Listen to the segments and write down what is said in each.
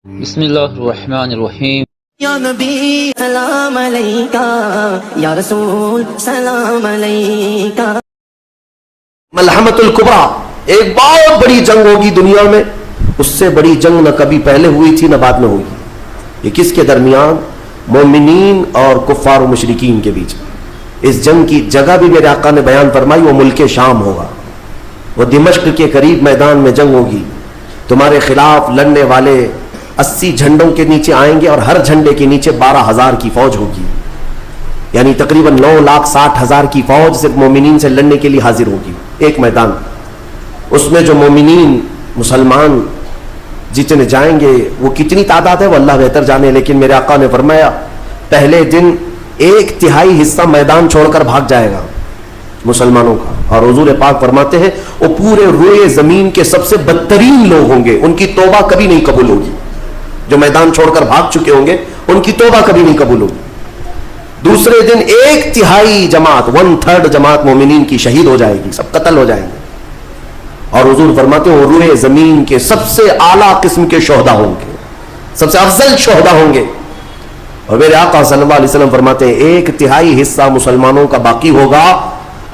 بسم اللہ الرحمن الرحیم۔ یا نبی سلام علیکہ، یا رسول سلام علیکہ۔ ملحمۃ الکبریٰ، ایک بہت بڑی جنگ ہوگی دنیا میں، اس سے بڑی جنگ نہ کبھی پہلے ہوئی تھی نہ بعد میں ہوگی۔ یہ کس کے درمیان؟ مومنین اور کفار و مشرکین کے بیچ۔ اس جنگ کی جگہ بھی میرے آقا نے بیان فرمائی، وہ ملک شام ہوگا، وہ دمشق کے قریب میدان میں جنگ ہوگی۔ تمہارے خلاف لڑنے والے 80 جھنڈوں کے نیچے آئیں گے اور ہر جھنڈے کے نیچے 12,000 کی فوج ہوگی، یعنی تقریباً 9,60,000 کی فوج صرف مومنین سے لڑنے کے لیے حاضر ہوگی ایک میدان۔ اس میں جو مومنین مسلمان جتنے جائیں گے وہ کتنی تعداد ہے وہ اللہ بہتر جانے، لیکن میرے آقا نے فرمایا پہلے دن 1/3 حصہ میدان چھوڑ کر بھاگ جائے گا مسلمانوں کا، اور حضور پاک فرماتے ہیں وہ پورے روئے زمین کے سب سے بدترین لوگ ہوں گے، ان کی توبہ کبھی نہیں قبول ہوگی۔ جو میدان چھوڑ کر بھاگ چکے ہوں گے ان کی توبہ کبھی نہیں قبول ہوگی۔ دوسرے دن 1/3 جماعت، 1/3 جماعت مومنین کی شہید ہو جائے گی، سب قتل ہو جائیں گے، اور حضور فرماتے ہیں وہ روئے زمین کے سب سے اعلیٰ قسم کے شہداء ہوں گے، سب سے افضل شہداء ہوں گے۔ اور میرے آقا صلی اللہ علیہ وسلم فرماتے ہیں 1/3 حصہ مسلمانوں کا باقی ہوگا،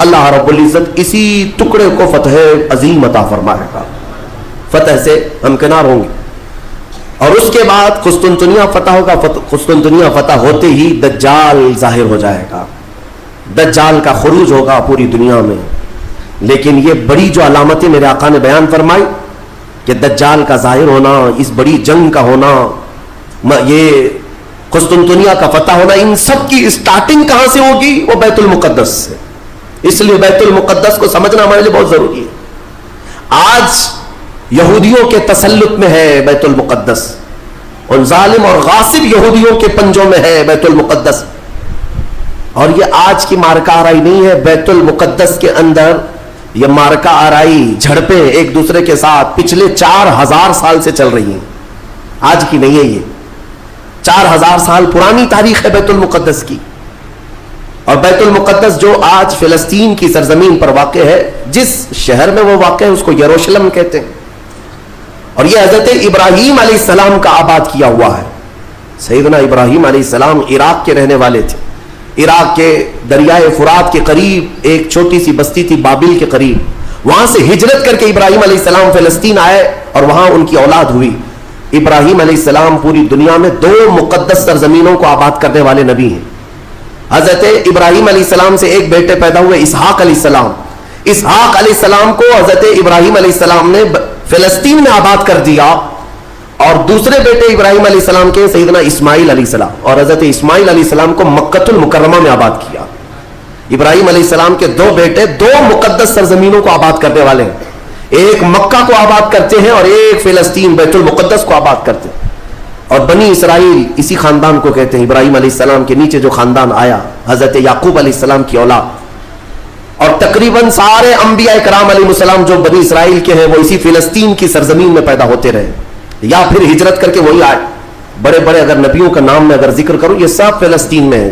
اللہ رب العزت اسی ٹکڑے کو فتح عظیم عطا فرمائے گا، فتح سے ہمکنار ہوں گے۔ اور اس کے بعد قسطنطنیہ فتح ہوگا، قسطنطنیہ فتح ہوتے ہی دجال ظاہر ہو جائے گا، دجال کا خروج ہوگا پوری دنیا میں۔ لیکن یہ بڑی جو علامتیں میرے آقا نے بیان فرمائی کہ دجال کا ظاہر ہونا، اس بڑی جنگ کا ہونا، یہ قسطنطنیہ کا فتح ہونا، ان سب کی اسٹارٹنگ کہاں سے ہوگی؟ وہ بیت المقدس سے۔ اس لیے بیت المقدس کو سمجھنا ہمارے لیے بہت ضروری ہے۔ آج یہودیوں کے تسلط میں ہے بیت المقدس، ان ظالم اور غاصب یہودیوں کے پنجوں میں ہے بیت المقدس، اور یہ آج کی مارکہ آرائی نہیں ہے۔ بیت المقدس کے اندر یہ مارکہ آرائی، جھڑپیں ایک دوسرے کے ساتھ پچھلے 4000 سال سے چل رہی ہیں، آج کی نہیں ہے، یہ 4000 سال پرانی تاریخ ہے بیت المقدس کی۔ اور بیت المقدس جو آج فلسطین کی سرزمین پر واقع ہے، جس شہر میں وہ واقع ہے اس کو یروشلم کہتے ہیں، اور یہ حضرت ابراہیم علیہ السلام کا آباد کیا ہوا ہے۔ سیدنا ابراہیم علیہ السلام عراق کے رہنے والے تھے، عراق کے دریائے فرات کے قریب ایک چھوٹی سی بستی تھی بابل کے قریب، وہاں سے ہجرت کر کے ابراہیم علیہ السلام فلسطین آئے اور وہاں ان کی اولاد ہوئی۔ ابراہیم علیہ السلام پوری دنیا میں 2 مقدس سرزمینوں کو آباد کرنے والے نبی ہیں۔ حضرت ابراہیم علیہ السلام سے ایک بیٹے پیدا ہوئے اسحاق علیہ السلام، اسحاق علیہ السلام کو حضرت ابراہیم علیہ السلام نے فلسطین میں آباد کر دیا، اور دوسرے بیٹے ابراہیم علیہ السلام کے سیدنا اسماعیل علیہ السلام، اور حضرت اسماعیل علیہ السلام کو مکۃ المکرمہ میں آباد کیا۔ ابراہیم علیہ السلام کے 2 بیٹے 2 مقدس سرزمینوں کو آباد کرنے والے ہیں، ایک مکہ کو آباد کرتے ہیں اور ایک فلسطین بیت المقدس کو آباد کرتے ہیں۔ اور بنی اسرائیل اسی خاندان کو کہتے ہیں، ابراہیم علیہ السلام کے نیچے جو خاندان آیا حضرت یعقوب علیہ السلام کی اولاد، اور تقریباً سارے انبیاء کرام علیہ السلام جو بنی اسرائیل کے ہیں وہ اسی فلسطین کی سرزمین میں پیدا ہوتے رہے، یا پھر ہجرت کر کے وہی آئے۔ بڑے بڑے اگر نبیوں کا نام میں اگر ذکر کروں یہ سب فلسطین میں ہیں،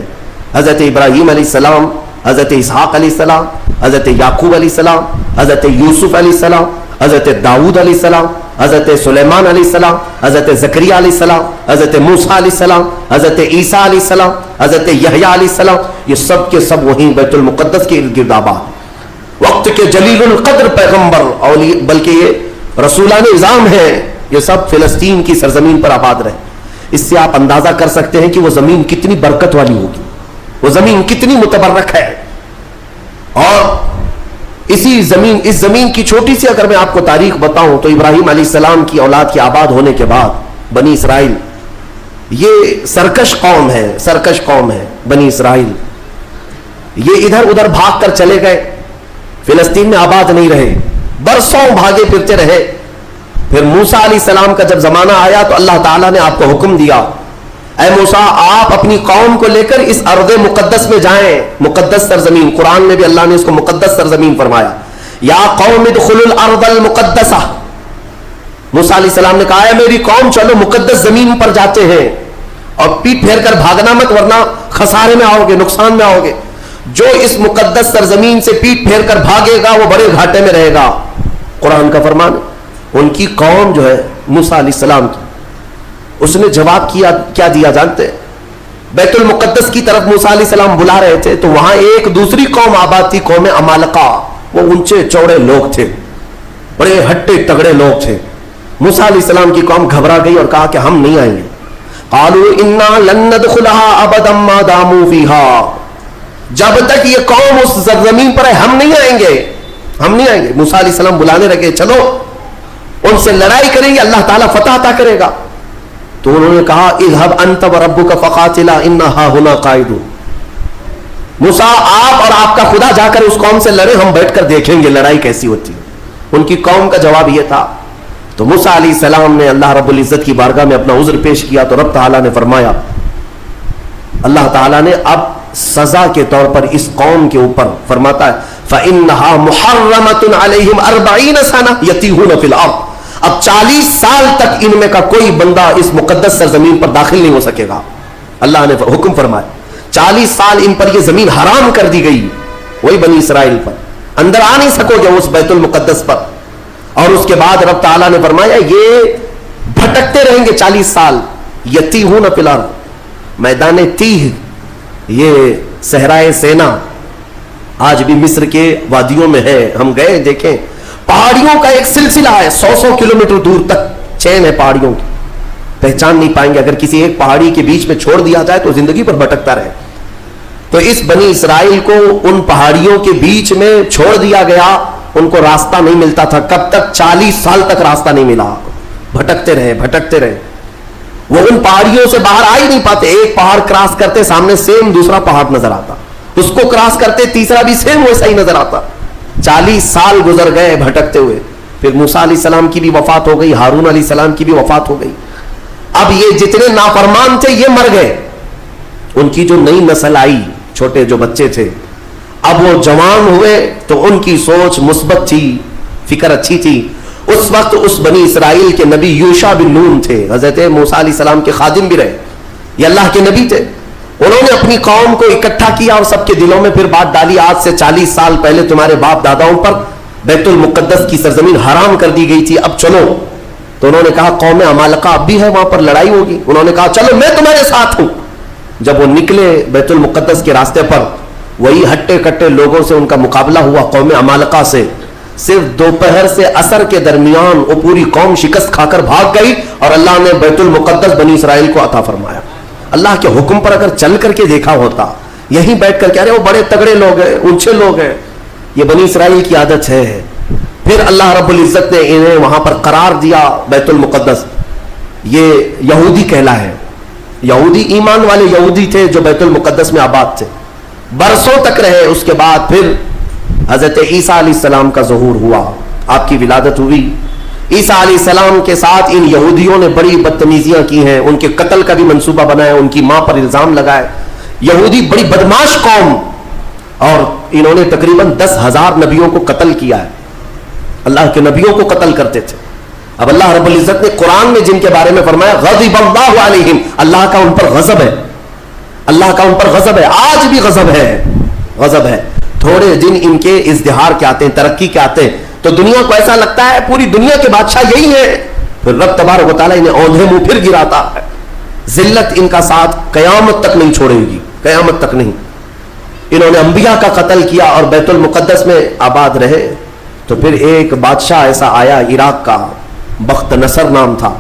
حضرت ابراہیم علیہ السلام، حضرت اسحاق علیہ السلام، حضرت یعقوب علیہ السلام، حضرت یوسف علیہ السلام، حضرت داؤد علیہ السلام، حضرت سلیمان علیہ السلام، حضرت زکریا علیہ السلام، حضرت موسیٰ علیہ السلام، حضرت عیسیٰ علیہ السلام، حضرت یحییٰ علیہ السلام، یہ سب کے سب وہیں بیت المقدس کے ارد گرد آباد۔ وقت کے جلیل القدر پیغمبر اور بلکہ یہ رسولان نظام ہیں، یہ سب فلسطین کی سرزمین پر آباد رہے۔ اس سے آپ اندازہ کر سکتے ہیں کہ وہ زمین کتنی برکت والی ہوگی، وہ زمین کتنی متبرک ہے۔ اور اس زمین کی چھوٹی سی اگر میں آپ کو تاریخ بتاؤں تو ابراہیم علیہ السلام کی اولاد کے آباد ہونے کے بعد بنی اسرائیل، یہ سرکش قوم ہے، سرکش قوم ہے بنی اسرائیل، یہ ادھر ادھر بھاگ کر چلے گئے، فلسطین میں آباد نہیں رہے، برسوں بھاگے پھرتے رہے۔ پھر موسیٰ علیہ السلام کا جب زمانہ آیا تو اللہ تعالیٰ نے آپ کو حکم دیا، اے موسیٰ آپ اپنی قوم کو لے کر اس ارض مقدس میں جائیں، مقدس سرزمین، قرآن میں بھی اللہ نے اس کو مقدس سرزمین فرمایا، یا قوم ادخلوا الارض المقدسہ۔ موسیٰ علیہ السلام نے کہا ہے میری قوم چلو مقدس زمین پر جاتے ہیں، اور پیٹ پھیر کر بھاگنا مت ورنہ خسارے میں آؤ گے، نقصان میں آؤ گے۔ جو اس مقدس سرزمین سے پیٹ پھیر کر بھاگے گا وہ بڑے گھاٹے میں رہے گا، قرآن کا فرمان۔ ان کی قوم جو ہے موسیٰ علیہ السلام کی، اس نے جواب کیا دیا جانتے ہیں؟ بیت المقدس کی طرف موسیٰ علیہ السلام بلا رہے تھے تو وہاں ایک دوسری قوم آباد تھی، قوم عمالقہ. وہ اونچے چوڑے لوگ تھے، بڑے ہٹے تگڑے لوگ تھے. موسیٰ علیہ السلام کی قوم گھبرا گئی اور کہا کہ ہم نہیں آئیں گے. قالوا انا لن ندخلها ابدا ما داموا فيها، جب تک یہ قوم اس زمین پر ہے ہم نہیں آئیں گے، ہم نہیں آئیں گے. موسیٰ علیہ السلام بلانے لگے، چلو ان سے لڑائی کریں گے، اللہ تعالیٰ فتح عطا کرے گا. تو انہوں نے کہا اذهب انت وربك فقاتلا انا هاهنا قاعدون. موسیٰ آپ اور آپ کا خدا جا کر اس قوم سے لڑے، ہم بیٹھ کر دیکھیں گے لڑائی کیسی ہوتی ہے. ان کی قوم کا جواب یہ تھا. تو موسیٰ علیہ السلام نے اللہ رب العزت کی بارگاہ میں اپنا عذر پیش کیا تو رب تعالیٰ نے فرمایا، اللہ تعالیٰ نے اب سزا کے طور پر اس قوم کے اوپر فرماتا ہے فَإِنَّهَا مُحَرَّمَةٌ عَلَيْهِمْ 40 سَنَةً يَتِيهُونَ فِي الْأَرْضِ. اب 40 سال تک ان میں کا کوئی بندہ اس مقدس سرزمین پر داخل نہیں ہو سکے گا. اللہ نے حکم فرمایا 40 سال ان پر یہ زمین حرام کر دی گئی، وہی بنی اسرائیل پر اندر آ نہیں سکو گے اس بیت المقدس پر. اور اس کے بعد رب تعالیٰ نے فرمایا یہ بھٹکتے رہیں گے 40 سال. یتیہون فی الارض، میدان تیہ، یہ صحرائے سینا آج بھی مصر کے وادیوں میں ہے. ہم گئے دیکھیں، پہاڑیوں کا ایک سلسلہ ہے، 100 کلومیٹر دور تک چین ہے پہاڑیوں کی، پہچان نہیں پائیں گے. اگر کسی ایک پہاڑی کے بیچ میں چھوڑ دیا جائے تو زندگی پر بھٹکتا رہے. تو اس بنی اسرائیل کو ان پہاڑیوں کے بیچ میں چھوڑ دیا گیا، ان کو راستہ نہیں ملتا تھا. کب تک؟ 40 سال تک راستہ نہیں ملا. بھٹکتے رہے بھٹکتے رہے. وہ ان پہاڑیوں سے باہر آ ہی نہیں پاتے. ایک پہاڑ کراس کرتے سامنے سیم دوسرا پہاڑ نظر آتا، اس کو کراس کرتے تیسرا بھی سیم ویسا ہی نظر آتا. 40 سال گزر گئے بھٹکتے ہوئے. پھر موسیٰ علیہ السلام کی بھی وفات ہو گئی، ہارون علیہ السلام کی بھی وفات ہو گئی. اب یہ جتنے نافرمان تھے یہ مر گئے. ان کی جو نئی نسل آئی، چھوٹے جو بچے تھے، اب وہ جوان ہوئے تو ان کی سوچ مثبت تھی، فکر اچھی تھی. اس وقت اس بنی اسرائیل کے نبی یوشع بن نون تھے، حضرت موسیٰ علیہ السلام کے خادم بھی رہے، یہ اللہ کے نبی تھے. انہوں نے اپنی قوم کو اکٹھا کیا اور سب کے دلوں میں پھر بات ڈالی، آج سے 40 سال پہلے تمہارے باپ داداؤں پر بیت المقدس کی سرزمین حرام کر دی گئی تھی، اب چلو. تو انہوں نے کہا قوم عمالقہ اب بھی ہے، وہاں پر لڑائی ہوگی. انہوں نے کہا چلو میں تمہارے ساتھ ہوں. جب وہ نکلے بیت المقدس کے راستے پر، وہی ہٹے کٹے لوگوں سے ان کا مقابلہ ہوا، قوم عمالقہ سے. صرف دوپہر سے عصر کے درمیان وہ پوری قوم شکست کھا کر بھاگ گئی اور اللہ نے بیت المقدس بنی اسرائیل کو عطا فرمایا. اللہ کے حکم پر اگر چل کر کے دیکھا ہوتا، یہیں بیٹھ کر کہہ رہے وہ بڑے تگڑے لوگ ہیں، اونچے لوگ ہیں، یہ بنی اسرائیل کی عادت ہے. پھر اللہ رب العزت نے انہیں وہاں پر قرار دیا. بیت المقدس یہ یہودی کہلا ہے، یہودی ایمان والے یہودی تھے جو بیت المقدس میں آباد تھے، برسوں تک رہے. اس کے بعد پھر حضرت عیسیٰ علیہ السلام کا ظہور ہوا، آپ کی ولادت ہوئی. عیسیٰ علیہ السلام کے ساتھ ان یہودیوں نے بڑی بدتمیزیاں کی ہیں، ان کے قتل کا بھی منصوبہ بنایا، ان کی ماں پر الزام لگائے. یہودی بڑی بدماش قوم، اور انہوں نے تقریباً 10,000 نبیوں کو قتل کیا ہے، اللہ کے نبیوں کو قتل کرتے تھے. اب اللہ رب العزت نے قرآن میں جن کے بارے میں فرمایا غضب اللہ علیہم، اللہ کا ان پر غضب ہے، اللہ کا ان پر غضب ہے، آج بھی غضب ہے، غضب ہے. تھوڑے دن ان کے ازدہار کے آتے ہیں، ترقی کے آتے ہیں، تو دنیا کو ایسا لگتا ہے پوری دنیا کے بادشاہ یہی ہے. پھر رب تبارک و تعالیٰ انہیں اوندھے منہ پھر گراتا ہے. ذلت ان کا ساتھ قیامت تک نہیں چھوڑے گی، قیامت تک نہیں. انہوں نے انبیاء کا قتل کیا اور بیت المقدس میں آباد رہے. تو پھر ایک بادشاہ ایسا آیا عراق کا، بخت نصر نام تھا،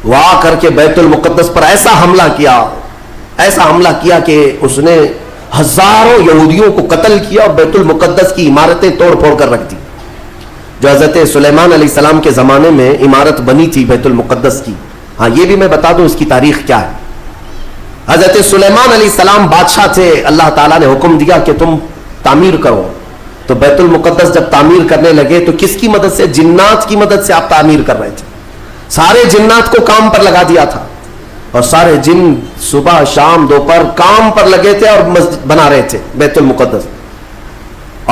وہ آ کر کے بیت المقدس پر ایسا حملہ کیا، ایسا حملہ کیا کہ اس نے ہزاروں یہودیوں کو قتل کیا اور بیت المقدس کی عمارتیں توڑ پھوڑ کر رکھ دی. جو حضرت سلیمان علیہ السلام کے زمانے میں عمارت بنی تھی بیت المقدس کی. ہاں یہ بھی میں بتا دوں اس کی تاریخ کیا ہے. حضرت سلیمان علیہ السلام بادشاہ تھے، اللہ تعالیٰ نے حکم دیا کہ تم تعمیر کرو. تو بیت المقدس جب تعمیر کرنے لگے تو کس کی مدد سے؟ جنات کی مدد سے آپ تعمیر کر رہے تھے. سارے جنات کو کام پر لگا دیا تھا اور سارے جن صبح شام دوپہر کام پر لگے تھے اور مسجد بنا رہے تھے بیت المقدس.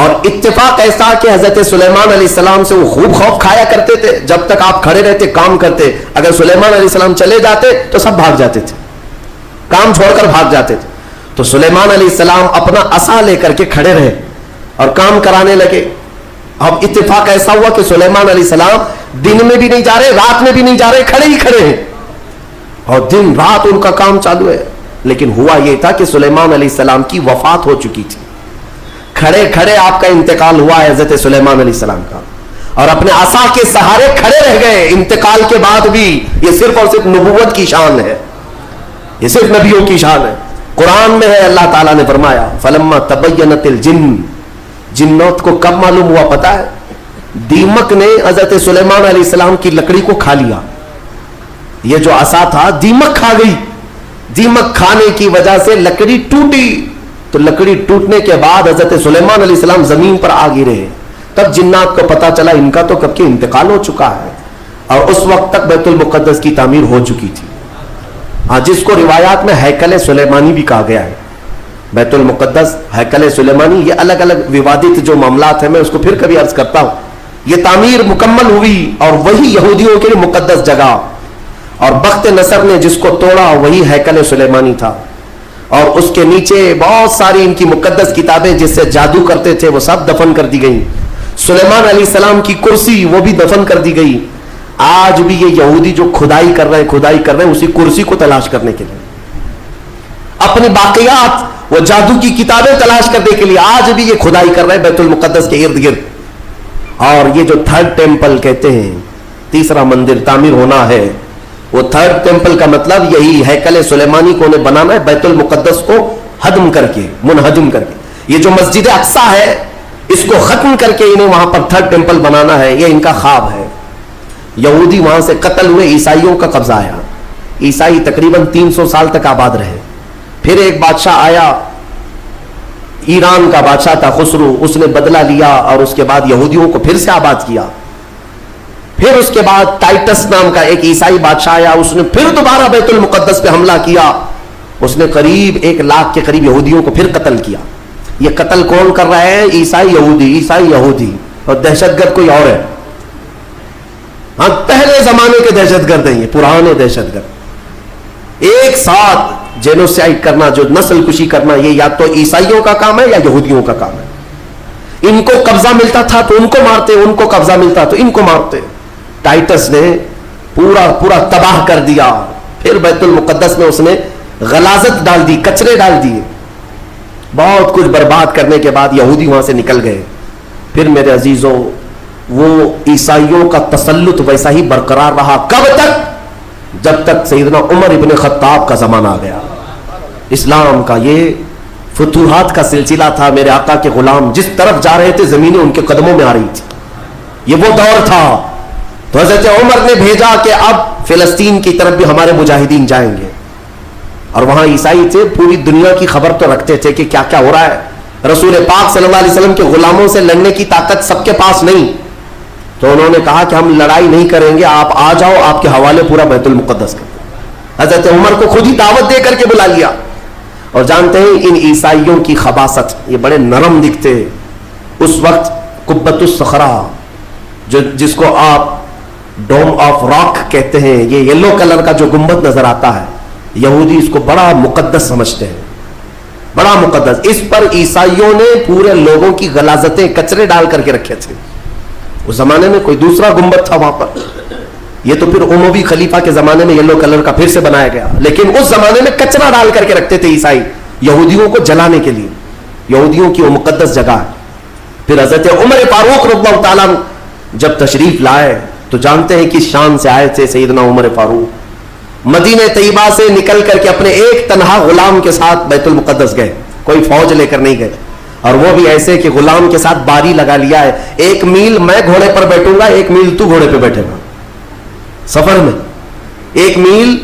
اور اتفاق ایسا کہ حضرت سلیمان علیہ السلام سے وہ خوب خوف کھایا کرتے تھے. جب تک آپ کھڑے رہتے کام کرتے، اگر سلیمان علیہ السلام چلے جاتے تو سب بھاگ جاتے تھے، کام چھوڑ کر بھاگ جاتے تھے. تو سلیمان علیہ السلام اپنا عصا لے کر کے کھڑے رہے اور کام کرانے لگے. اب اتفاق ایسا ہوا کہ سلیمان علیہ السلام دن میں بھی نہیں جا رہے، رات میں بھی نہیں جا رہے، کھڑے ہی کھڑے ہیں. اور دن رات ان کا کام چالو ہے. لیکن ہوا یہ تھا کہ سلیمان علیہ السلام کی وفات ہو چکی تھی. کھڑے کھڑے آپ کا انتقال ہوا ہے حضرت سلیمان علیہ السلام کا, اور اپنے عصا کے سہارے کھڑے رہ گئے. انتقال کے بعد بھی یہ صرف اور صرف نبوت کی شان ہے, یہ صرف نبیوں کی شان ہے. قرآن میں ہے, اللہ تعالیٰ نے فرمایا فلما تبینت الجن, جنات کو کب معلوم ہوا پتا ہے؟ دیمک نے حضرت سلیمان علیہ السلام کی لکڑی کو کھا لیا. یہ جو عصا تھا دیمک کھا گئی. دیمک کھانے کی وجہ سے لکڑی ٹوٹی, تو لکڑی ٹوٹنے کے بعد حضرت سلیمان علیہ السلام زمین پر آ گرے. تب جنات کو پتا چلا ان کا تو کب کے انتقال ہو چکا ہے, اور اس وقت تک بیت المقدس کی تعمیر ہو چکی تھی. ہاں, جس کو روایات میں ہیکل سلیمانی بھی کہا گیا ہے. بیت المقدس, ہیکل سلیمانی, یہ الگ الگ ووادت جو معاملات ہیں, میں اس کو پھر کبھی عرض کرتا ہوں. یہ تعمیر مکمل ہوئی اور وہی یہودیوں کے لیے مقدس جگہ, اور بخت نصر نے جس کو توڑا وہی ہیکل سلیمانی تھا. اور اس کے نیچے بہت ساری ان کی مقدس کتابیں جس سے جادو کرتے تھے وہ سب دفن کر دی گئیں. سلیمان علیہ السلام کی کرسی وہ بھی دفن کر دی گئی. آج بھی یہ یہودی جو کھدائی کر رہے ہیں اسی کرسی کو تلاش کرنے کے لیے, اپنی باقیات, وہ جادو کی کتابیں تلاش کرنے کے لیے آج بھی یہ کھدائی کر رہے ہیں بیت المقدس کے ارد گرد. اور یہ جو تھرڈ ٹیمپل کہتے ہیں, تیسرا مندر تعمیر ہونا ہے, وہ تھرڈ ٹیمپل کا مطلب یہی ہیکل سلیمانی کو انہیں بنانا ہے, بیت المقدس کو ہدم کر کے, منہدم کر کے. یہ جو مسجد اقصی ہے اس کو ختم کر کے انہیں وہاں پر تھرڈ ٹیمپل بنانا ہے. یہ ان کا خواب ہے. یہودی وہاں سے قتل ہوئے, عیسائیوں کا قبضہ آیا. عیسائی تقریباً 300 سال تک آباد رہے. پھر ایک بادشاہ آیا, ایران کا بادشاہ تھا خسرو, اس نے بدلہ لیا اور اس کے بعد یہودیوں کو پھر سے آباد کیا. پھر اس کے بعد ٹائٹس نام کا ایک عیسائی بادشاہ آیا, اس نے پھر دوبارہ بیت المقدس پہ حملہ کیا. اس نے قریب 1 لاکھ کے قریب یہودیوں کو پھر قتل کیا. یہ قتل کون کر رہا ہے؟ عیسائی یہودی, اور دہشت گرد کوئی اور ہے. ہاں, پہلے زمانے کے دہشت گرد ہیں یہ, پرانے دہشت گرد. ایک ساتھ جینوسائیڈ کرنا, جو نسل کشی کرنا, یہ یا تو عیسائیوں کا کام ہے یا یہودیوں کا کام ہے. ان کو قبضہ ملتا تھا تو ان کو مارتے, ان کو قبضہ ملتا تو ان کو مارتے. ٹائٹس نے پورا تباہ کر دیا. پھر بیت المقدس میں اس نے غلاظت ڈال دی, کچرے ڈال دیے. بہت کچھ برباد کرنے کے بعد یہودی وہاں سے نکل گئے. پھر میرے عزیزوں, وہ عیسائیوں کا تسلط ویسا ہی برقرار رہا. کب تک؟ جب تک سیدنا عمر ابن خطاب کا زمانہ آ گیا. اسلام کا یہ فتوحات کا سلسلہ تھا. میرے آقا کے غلام جس طرف جا رہے تھے زمینیں ان کے قدموں میں آ رہی تھی. یہ وہ دور تھا. تو حضرت عمر نے بھیجا کہ اب فلسطین کی طرف بھی ہمارے مجاہدین جائیں گے. اور وہاں عیسائی تھے, پوری دنیا کی خبر تو رکھتے تھے کہ کیا کیا ہو رہا ہے. رسول پاک صلی اللہ علیہ وسلم کے غلاموں سے لڑنے کی طاقت سب کے پاس نہیں. تو انہوں نے کہا کہ ہم لڑائی نہیں کریں گے, آپ آ جاؤ, آپ کے حوالے پورا بیت المقدس کر. حضرت عمر کو خود ہی دعوت دے کر کے بلا لیا. اور جانتے ہیں ان عیسائیوں کی خباثت, یہ بڑے نرم دکھتے. اس وقت قبۃ الصخرہ, جس کو آپ ڈوم آف راک کہتے ہیں, یہ یلو کلر کا جو گنبد نظر آتا ہے, یہودی اس کو بڑا مقدس سمجھتے ہیں, بڑا مقدس. اس پر عیسائیوں نے پورے لوگوں کی غلاظتیں, کچرے ڈال کر کے رکھے تھے. اس زمانے میں کوئی دوسرا گنبد تھا وہاں پر, یہ تو پھر اموی خلیفہ کے زمانے میں یلو کلر کا پھر سے بنایا گیا. لیکن اس زمانے میں کچرا ڈال کر کے رکھتے تھے عیسائی, یہودیوں کو جلانے کے لیے. یہودیوں کی وہ مقدس جگہ ہے. پھر حضرت عمر فاروق رضی اللہ تعالیٰ جب تشریف لائے تو جانتے ہیں کس شان سے آئے تھے. سیدنا عمر فاروق مدینہ طیبہ سے نکل کر کے اپنے ایک تنہا غلام کے ساتھ بیت المقدس گئے. کوئی فوج لے کر نہیں گئے, اور وہ بھی ایسے کہ غلام کے ساتھ باری لگا لیا ہے, 1 میل میں گھوڑے پر بیٹھوں گا, 1 میل تو گھوڑے پہ بیٹھے گا. سفر میں 1 میل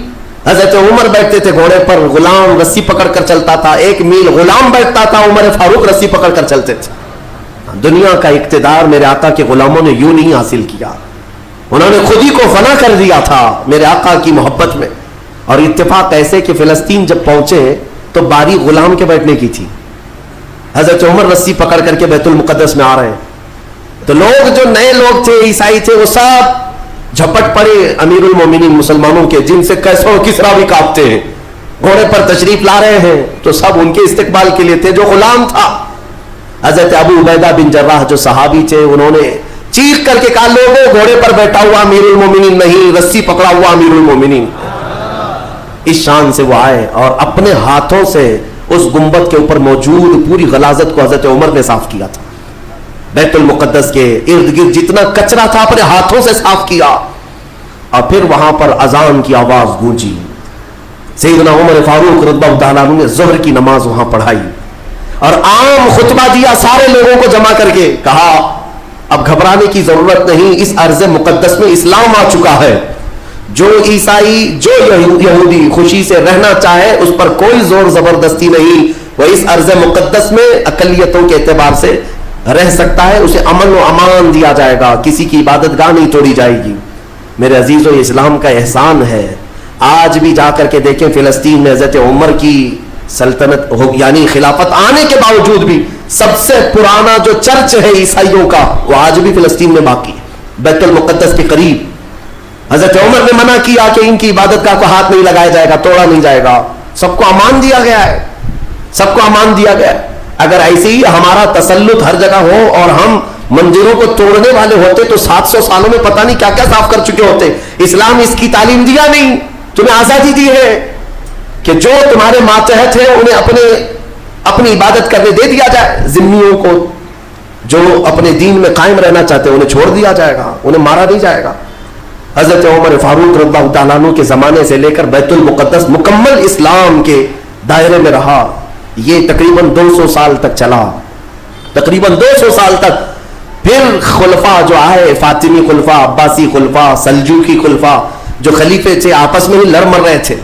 حضرت عمر بیٹھتے تھے گھوڑے پر, غلام رسی پکڑ کر چلتا تھا. 1 میل غلام بیٹھتا تھا, عمر فاروق رسی پکڑ کر چلتے تھے. دنیا کا اقتدار میرے آقا کے غلاموں نے یوں نہیں حاصل کیا, انہوں نے خود ہی کو فنا کر دیا تھا میرے آقا کی محبت میں. اور اتفاق ایسے کہ فلسطین جب پہنچے تو باری غلام کے بیٹھنے کی تھی. حضرت عمر رسی پکڑ کر کے بیت المقدس میں آ رہے ہیں, تو لوگ جو نئے لوگ تھے, عیسائی تھے, وہ سب جھپٹ پڑے امیر المومنین مسلمانوں کے, جن سے کیسر و کسرا بھی کانپتے ہیں. گھوڑے پر تشریف لا رہے ہیں تو سب ان کے استقبال کے لیے تھے. جو غلام تھا حضرت ابو عبیدہ بن جراح جو صحابی تھے, انہوں نے چیخ کر کے کہا, لوگوں گھوڑے پر بیٹھا ہوا امیر المومنین نہیں, رسی پکڑا ہوا امیر المومنین. اس شان سے وہ آئے اور اپنے ہاتھوں سے اس گنبد کے اوپر موجود پوری غلاظت کو حضرت عمر نے صاف کیا تھا. بیت المقدس کے ارد گرد جتنا کچرا تھا اپنے ہاتھوں سے صاف کیا, اور پھر وہاں پر اذان کی آواز گونجی. سیدنا عمر فاروق رضی اللہ تعالیٰ عنہ نے ظہر کی نماز وہاں پڑھائی اور عام خطبہ دیا, سارے لوگوں کو جمع کر کے کہا اب گھبرانے کی ضرورت نہیں, اس ارض مقدس میں اسلام آ چکا ہے. جو عیسائی جو یہودی خوشی سے رہنا چاہے اس پر کوئی زور زبردستی نہیں, وہ اس ارض مقدس میں اقلیتوں کے اعتبار سے رہ سکتا ہے, اسے امن و امان دیا جائے گا, کسی کی عبادت گاہ نہیں توڑی جائے گی. میرے عزیزو, یہ اسلام کا احسان ہے. آج بھی جا کر کے دیکھیں فلسطین میں حضرت عمر کی سلطنت یعنی خلافت آنے کے باوجود بھی سب سے پرانا جو چرچ ہے عیسائیوں کا وہ آج بھی فلسطین میں باقی ہے, بیت المقدس کے قریب. حضرت عمر نے منع کیا کہ ان کی عبادت گاہ کو ہاتھ نہیں لگایا جائے گا, توڑا نہیں جائے گا. سب کو امان دیا گیا ہے, سب کو امان دیا گیا ہے. اگر ایسے ہی ہمارا تسلط ہر جگہ ہو اور ہم مندروں کو توڑنے والے ہوتے تو 700 سالوں میں پتہ نہیں کیا کیا صاف کر چکے ہوتے. اسلام اس کی تعلیم دیا نہیں, تمہیں آزادی دی ہے کہ جو تمہارے ماتحت ہیں انہیں اپنی عبادت کرنے دے دیا جائے. ذمیوں کو جو اپنے دین میں قائم رہنا چاہتے ہیں انہیں چھوڑ دیا جائے گا, انہیں مارا نہیں جائے گا. حضرت عمر فاروق رضی اللہ تعالیٰ عنہ کے زمانے سے لے کر بیت المقدس مکمل اسلام کے دائرے میں رہا. یہ تقریباً 200 سال تک چلا, تقریباً 200 سال تک. پھر خلفاء جو آئے, فاطمی خلفاء, عباسی خلفاء, سلجوقی خلفاء, جو خلیفے تھے آپس میں ہی لڑ مر رہے تھے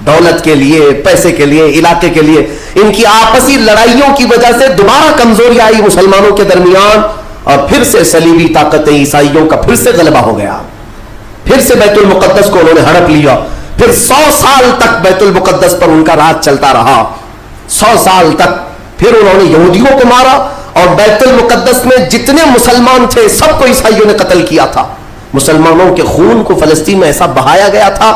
دولت کے لیے, پیسے کے لیے, علاقے کے لیے. ان کی آپسی لڑائیوں کی وجہ سے دوبارہ کمزوری آئی مسلمانوں کے درمیان, اور پھر سے صلیبی طاقتیں عیسائیوں کا پھر سے غلبہ ہو گیا. پھر سے بیت المقدس کو انہوں نے ہڑپ لیا. پھر 100 سال تک بیت المقدس پر ان کا راج چلتا رہا, 100 سال تک. پھر انہوں نے یہودیوں کو مارا اور بیت المقدس میں جتنے مسلمان تھے سب کو عیسائیوں نے قتل کیا تھا. مسلمانوں کے خون کو فلسطین میں ایسا بہایا گیا تھا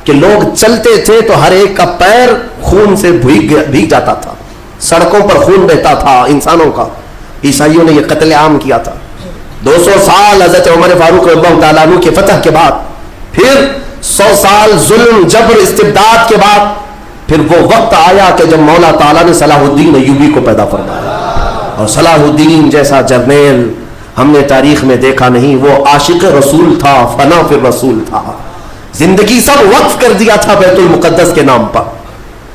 کہ لوگ چلتے تھے تو ہر ایک کا پیر خون سے بھیگ جاتا تھا, سڑکوں پر خون بہتا تھا انسانوں کا. عیسائیوں نے یہ قتل عام کیا تھا. 200 سال حضرت عمر فاروق رضی اللہ تعالیٰ عنہ کے فتح کے بعد, پھر 100 سال ظلم جبر استبداد کے بعد, پھر وہ وقت آیا کہ جب مولا تعالیٰ نے صلاح الدین ایوبی کو پیدا فرمایا. اور صلاح الدین جیسا جرنیل ہم نے تاریخ میں دیکھا نہیں. وہ عاشق رسول تھا, فنا فی رسول تھا, زندگی سب وقف کر دیا تھا بیت المقدس کے نام پر.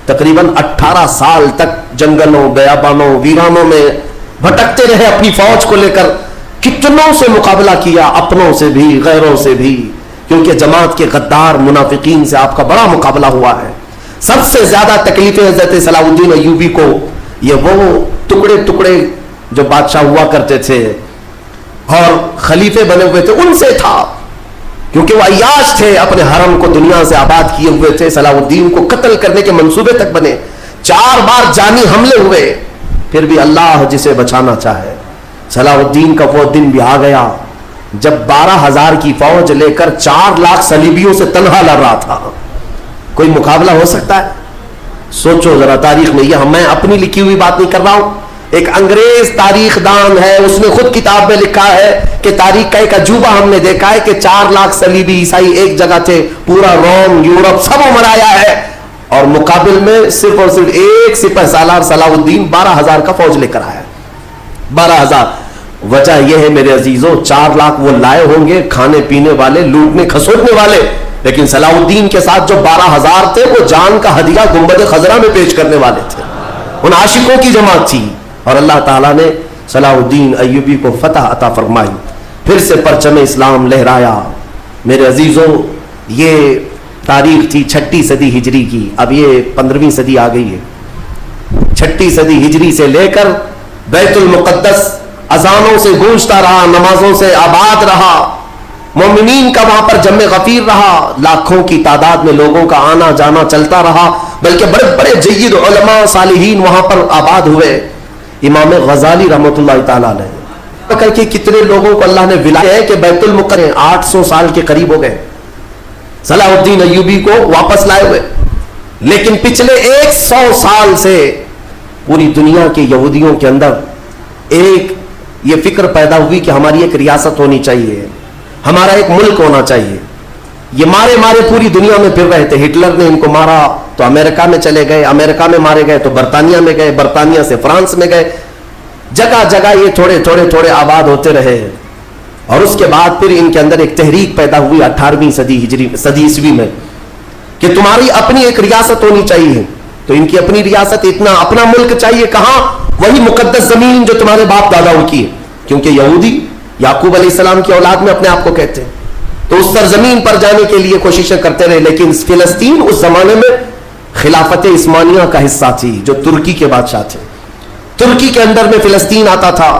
تقریباً 18 سال تک جنگلوں, بیابانوں, ویرانوں میں بھٹکتے رہے اپنی فوج کو لے کر. کتنوں سے مقابلہ کیا, اپنوں سے بھی غیروں سے بھی, کیونکہ جماعت کے غدار منافقین سے آپ کا بڑا مقابلہ ہوا ہے. سب سے زیادہ تکلیفیں حضرت صلاح الدین ایوبی کو یہ وہ ٹکڑے ٹکڑے جو بادشاہ ہوا کرتے تھے اور خلیفے بنے ہوئے تھے ان سے تھا, کیونکہ وہ عیاش تھے, اپنے حرم کو دنیا سے آباد کیے ہوئے تھے. صلاح الدین کو قتل کرنے کے منصوبے تک بنے, 4 بار جانی حملے ہوئے, پھر بھی اللہ جسے بچانا چاہے. صلاح الدین کا وہ دن بھی آ گیا جب 12,000 کی فوج لے کر 4 لاکھ صلیبیوں سے تنہا لڑ رہا تھا. کوئی مقابلہ ہو سکتا ہے؟ سوچو ذرا تاریخ میں. یہ میں اپنی لکھی ہوئی بات نہیں کر رہا ہوں, ایک انگریز تاریخ دان ہے, اس نے خود کتاب میں لکھا ہے کہ تاریخ کا ایک عجوبہ ہم نے دیکھا ہے کہ 4 لاکھ صلیبی عیسائی ایک جگہ تھے, پورا روم, یورپ سب عمر آیا ہے, اور مقابل میں صرف اور صرف ایک سپہ سالار صلاح الدین 12,000 کا فوج لے کر آیا. 12,000. وجہ یہ ہے میرے عزیزوں, 4 لاکھ وہ لائے ہوں گے کھانے پینے والے, لوٹنے کھسوٹنے والے, لیکن صلاح الدین کے ساتھ جو 12,000 تھے وہ جان کا ہدیہ گنبد خضرا میں پیش کرنے والے تھے. ان عاشقوں کی جماعت تھی, اور اللہ تعالیٰ نے صلاح الدین ایوبی کو فتح عطا فرمائی. پھر سے پرچم اسلام لہرایا. میرے عزیزوں, یہ تاریخ تھی 6 صدی ہجری کی, اب یہ 15ویں صدی آ گئی ہے. 6 صدی ہجری سے لے کر بیت المقدس اذانوں سے گونجتا رہا, نمازوں سے آباد رہا, مومنین کا وہاں پر جمع غفیر رہا, لاکھوں کی تعداد میں لوگوں کا آنا جانا چلتا رہا, بلکہ بڑے بڑے جید علماء صالحین وہاں پر آباد ہوئے. امام غزالی رحمۃ اللہ تعالیٰ علیہ کر کے کتنے لوگوں کو اللہ نے ولایا ہے کہ بیت المقدس 800 سال کے قریب ہو گئے صلاح الدین ایوبی کو واپس لائے ہوئے. لیکن پچھلے 100 سال سے پوری دنیا کے یہودیوں کے اندر ایک یہ فکر پیدا ہوئی کہ ہماری ایک ریاست ہونی چاہیے, ہمارا ایک ملک ہونا چاہیے. یہ مارے مارے پوری دنیا میں پھر رہے تھے. ہٹلر نے ان کو مارا تو امریکہ میں چلے گئے, امریکہ میں مارے گئے تو برطانیہ میں گئے, برطانیہ سے فرانس میں گئے, جگہ جگہ یہ تھوڑے تھوڑے تھوڑے آباد ہوتے رہے. اور اس کے بعد پھر ان کے اندر ایک تحریک پیدا ہوئی 18ویں صدی عیسوی میں کہ تمہاری اپنی ایک ریاست ہونی چاہیے. تو ان کی اپنی ریاست, اتنا اپنا ملک چاہیے. کہاں؟ وہی مقدس زمین جو تمہارے باپ داداؤں کی ہے, کیونکہ یہودی یعقوب علیہ السلام کی اولاد میں اپنے آپ کو کہتے ہیں. تو اس سرزمین پر جانے کے لیے کوششیں کرتے رہے. لیکن فلسطین اس زمانے میں خلافت عثمانیہ کا حصہ تھی, جو ترکی کے بادشاہ تھے. ترکی کے اندر میں فلسطین آتا تھا,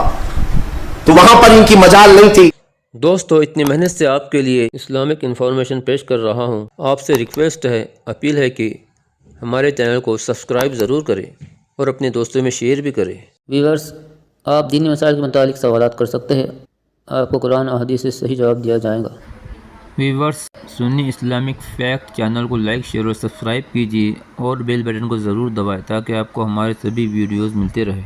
تو وہاں پر ان کی مجال نہیں تھی. دوستو اتنی محنت سے آپ کے لیے اسلامک انفارمیشن پیش کر رہا ہوں. آپ سے ریکویسٹ ہے, اپیل ہے کہ ہمارے چینل کو سبسکرائب ضرور کریں اور اپنے دوستوں میں شیئر بھی کریں. ویورز، آپ دینی مسائل کے متعلق سوالات کر سکتے ہیں. آپ کو قرآن اور حدیث سے صحیح جواب دیا جائے گا. ویورز، سنی اسلامک فیکٹ چینل کو لائک شیئر اور سبسکرائب کیجیے اور بیل بٹن کو ضرور دبائیں تاکہ آپ کو ہمارے سبھی ویڈیوز ملتے رہے.